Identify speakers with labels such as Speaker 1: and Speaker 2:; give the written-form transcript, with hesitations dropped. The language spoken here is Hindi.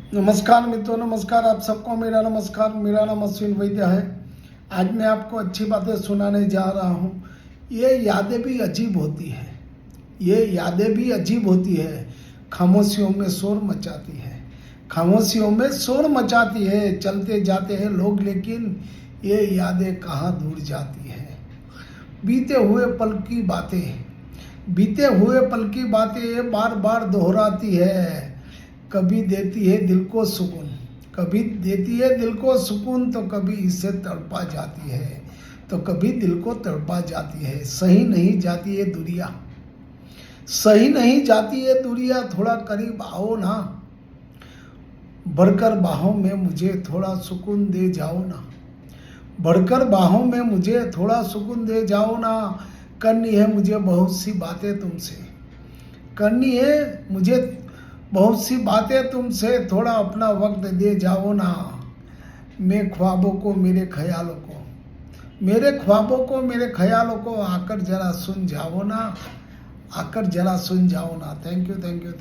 Speaker 1: नमस्कार मित्रों, नमस्कार आप सबको मेरा नमस्कार। मेरा नाम अश्विन वैद्य है। आज मैं आपको अच्छी बातें सुनाने जा रहा हूँ। ये यादें भी अजीब होती है, ये यादें भी अजीब होती है। खामोशियों में शोर मचाती है, खामोशियों में शोर मचाती है। चलते जाते हैं लोग, लेकिन ये यादें कहाँ दूर जाती है। बीते हुए पल की बातें, बीते हुए पल की बातें बार बार दोहराती है। कभी देती है दिल को सुकून, कभी देती है दिल को सुकून, तो कभी इससे तड़पा जाती है, तो कभी दिल को तड़पा जाती है। सही नहीं जाती है दुनिया, सही नहीं जाती है दुनिया। थोड़ा करीब आओ ना, बढ़कर बाहों में मुझे थोड़ा सुकून दे जाओ ना, बढ़कर बाहों में मुझे थोड़ा सुकून दे जाओ ना। करनी है मुझे बहुत सी बातें तुमसे, करनी है मुझे बहुत सी बातें तुमसे। थोड़ा अपना वक्त दे जाओ ना। मैं ख्वाबों को, मेरे ख्यालों को, मेरे ख्वाबों को, मेरे ख्यालों को आकर जरा सुन जाओ ना, आकर जरा सुन जाओ ना। Thank you, thank you.